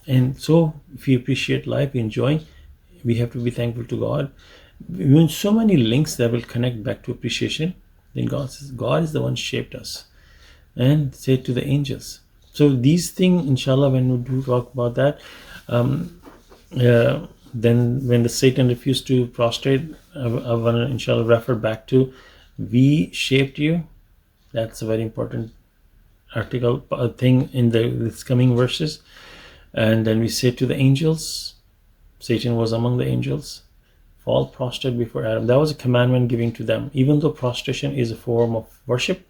and so if we appreciate life, enjoying, we have to be thankful to God. Even so many links that will connect back to appreciation. Then God says, God is the one shaped us, and say to the angels. So these things, inshallah, when we do talk about that, then when the Satan refused to prostrate, I want to inshallah refer back to, we shaped you. That's a very important thing in this coming verses. And then we say to the angels, Satan was among the angels, fall prostrate before Adam. That was a commandment given to them, even though prostration is a form of worship.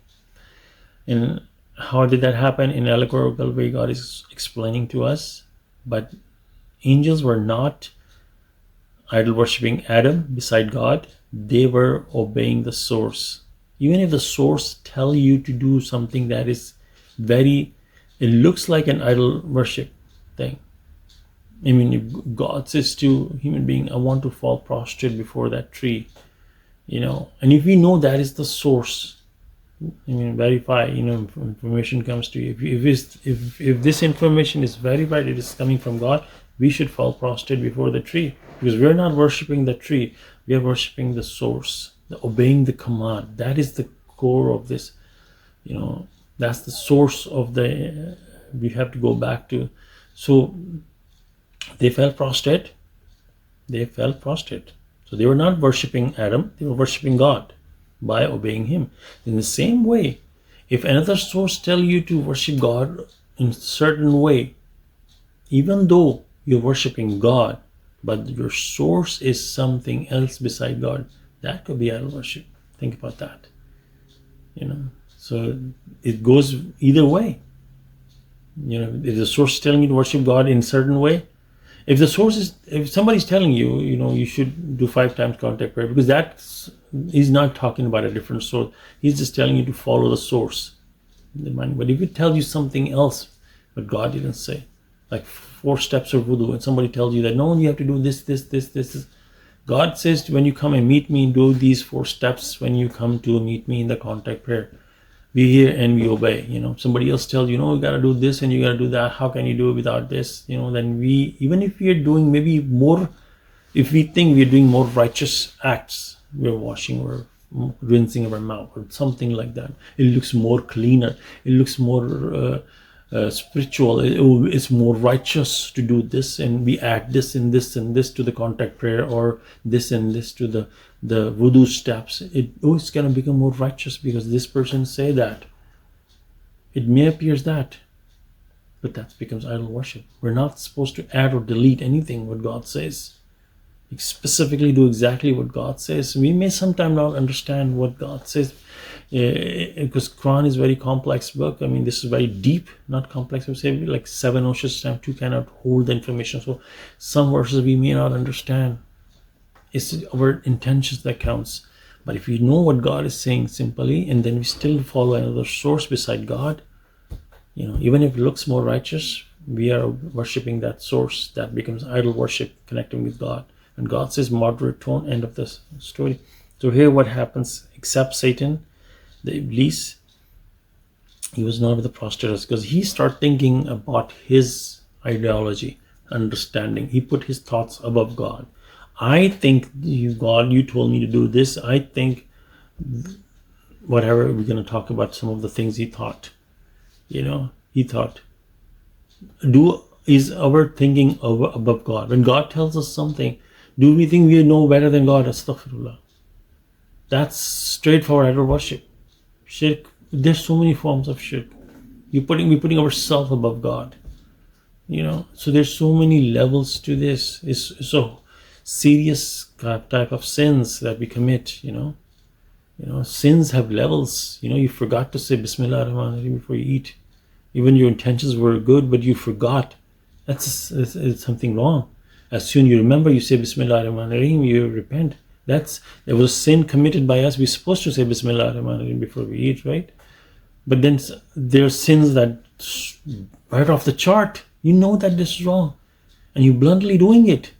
And how did that happen? In allegorical way, God is explaining to us. But angels were not idol worshipping Adam beside God. They were obeying the source. Even if the source tell you to do something that is it looks like an idol worship thing. I mean, if God says to human being, I want to fall prostrate before that tree, and if we know that is the source, verify, information comes to you. If this information is verified, it is coming from God, we should fall prostrate before the tree, because we're not worshiping the tree, we are worshiping the source, obeying the command. That is the core of this, that's the source of we have to go back to. So they fell prostrate. So they were not worshipping Adam, they were worshipping God by obeying him. In the same way, if another source tell you to worship God in a certain way, even though you're worshiping God, but your source is something else beside God, that could be idol worship. Think about that. you know. So it goes either way. If the source is telling you to worship God in a certain way, if somebody's telling you, you should do 5 times contact prayer, because he's not talking about a different source. He's just telling you to follow the source. But if it tells you something else, but God didn't say, like 4 steps of wudu, and somebody tells you that no, you have to do this. God says, when you come and meet me, do these 4 steps. When you come to meet me in the contact prayer, we hear and we obey. Somebody else tells you, no, you got to do this and you got to do that. How can you do it without this? Then even if we are doing maybe more, if we think we're doing more righteous acts, we're washing or rinsing our mouth or something like that, it looks more cleaner, it looks more spiritual, it's more righteous to do this, and we add this and this and this to the contact prayer, or this and this to the wudu steps. It's going to become more righteous because this person say that. It may appear that, but that becomes idol worship. We're not supposed to add or delete anything what God says. We specifically do exactly what God says. We may sometimes not understand what God says, because Quran is a very complex book. I mean, this is very deep, not complex. I would say like 7 oceans times 2 cannot hold the information. So some verses we may not understand. It's our intentions that counts. But if we know what God is saying simply, and then we still follow another source beside God, even if it looks more righteous, we are worshiping that source. That becomes idol worship, connecting with God. And God says moderate tone, end of the story. So here what happens, except Satan, the Iblis, he was not with the prostitutes, because he started thinking about his ideology, understanding. He put his thoughts above God. I think, God, you told me to do this. I think, whatever, we're going to talk about some of the things he thought. He thought, is our thinking above God? When God tells us something, do we think we know better than God? Astaghfirullah. That's straightforward idol worship. Shirk. There's so many forms of shirk. We're putting ourselves above God. So there's so many levels to this. It's so serious type of sins that we commit. Sins have levels. You forgot to say Bismillah ar-Rahman ar-Rahim before you eat. Even your intentions were good, but you forgot. It's something wrong. As soon you remember, you say Bismillah ar-Rahman ar-Rahim, you repent. There was a sin committed by us. We're supposed to say Bismillah ar-Rahman ar-Rahim before we eat, right? But then there are sins that right off the chart. You know that this is wrong, and you're bluntly doing it.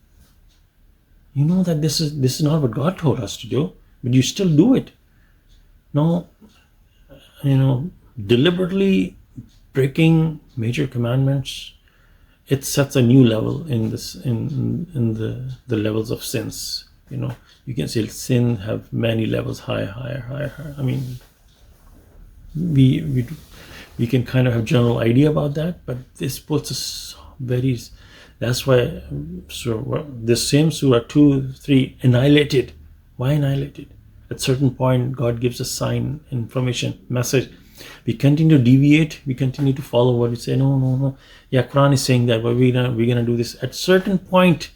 You know that this is not what God told us to do, but you still do it. No, deliberately breaking major commandments, it sets a new level in the levels of sins. You can say sin have many levels, higher. I mean, we can kind of have general idea about that, but this puts us very. That's why the same Surah 2-3 annihilated. Why annihilated? At certain point, God gives a sign, information, message. We continue to deviate. We continue to follow what we say. No. Yeah, Quran is saying that, but we're gonna do this. At certain point,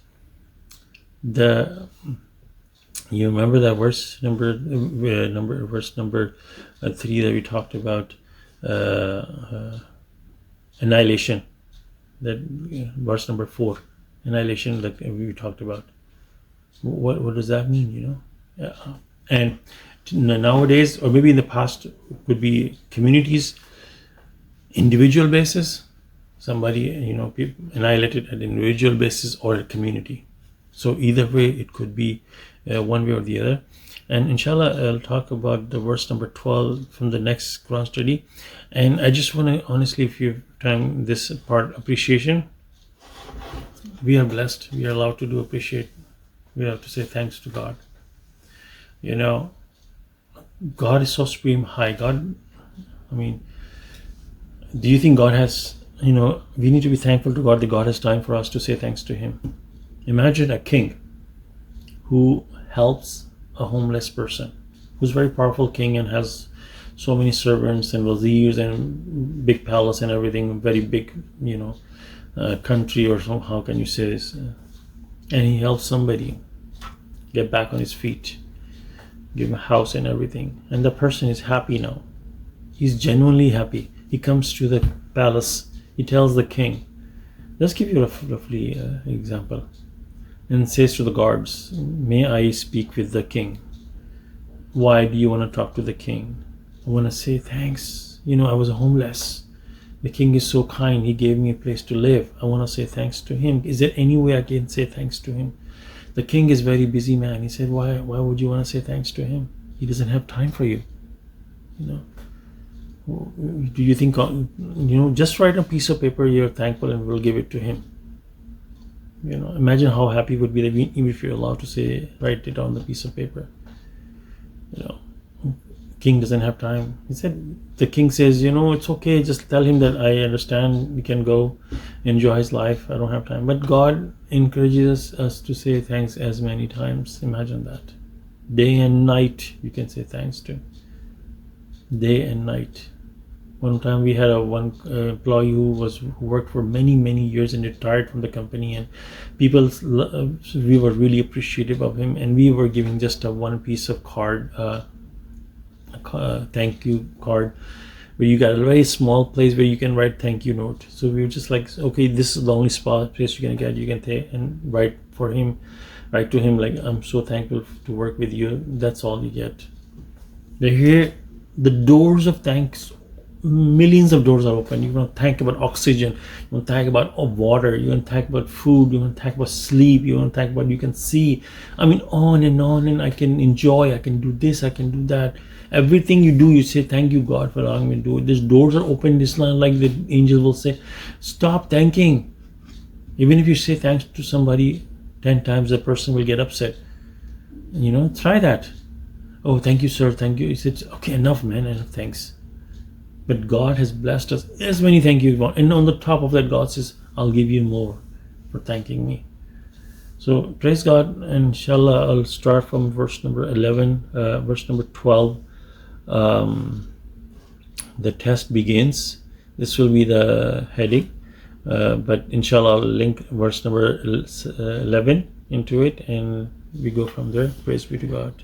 you remember that verse number 3 that we talked about, annihilation. That verse number 4, annihilation, that we talked about. What does that mean? And nowadays, or maybe in the past, could be communities, individual basis. Somebody, people annihilated at individual basis or a community. So either way, it could be one way or the other. And inshallah, I'll talk about the verse number 12 from the next Quran study. And I just want to, honestly, if you have time, this part, appreciation. We are blessed. We are allowed to do appreciate. We have to say thanks to God. God is so supreme high. God, I mean, do you think God has, we need to be thankful to God that God has time for us to say thanks to Him. Imagine a king who helps a homeless person, who's a very powerful king and has so many servants and wazirs and big palace and everything, very big, country, or so, how can you say this? And he helps somebody get back on his feet. give him a house and everything, and the person is happy now. He's genuinely happy. He comes to the palace. He tells the king. Let's give you a roughly example, and says to the guards, "May I speak with the king?" "Why do you want to talk to the king?" "I want to say thanks. I was homeless. The king is so kind. He gave me a place to live. I want to say thanks to him. Is there any way I can say thanks to him?" The king is very busy man. He said, why would you want to say thanks to him? He doesn't have time for you. Do you think, just write a piece of paper you're thankful and we'll give it to him. Imagine how happy he would be even if you're allowed to say, write it on the piece of paper. King doesn't have time. The king says, it's okay, just tell him that I understand, we can go enjoy his life, I don't have time. But God encourages us to say thanks as many times. Imagine that. Day and night you can say thanks to. Day and night. One time we had one employee who worked for many years and retired from the company, and we were really appreciative of him, and we were giving just a one piece of card, thank you card, where you got a very small place where you can write thank you note. So we were just like, okay, this is the only place you're gonna get. You can take and write to him like, I'm so thankful to work with you. That's all you get. Here, the doors of thanks, millions of doors are open. You want to thank about oxygen, you want to thank about water, you want to thank about food, you want to thank about sleep, you want to thank about you can see. On, and I can enjoy, I can do this, I can do that. Everything you do, you say thank you God for allowing me to do it. These doors are open. It's not like the angels will say, stop thanking. Even if you say thanks to somebody 10 times, the person will get upset. Try that. Oh, thank you, sir, thank you. He said, okay, enough, man, enough thanks. But God has blessed us as many thank you want. And on the top of that, God says, I'll give you more for thanking me. So praise God. And inshallah, I'll start from verse number 11, verse number 12. The test begins. This will be the heading. But inshallah, I'll link verse number 11 into it, and we go from there. Praise be to God.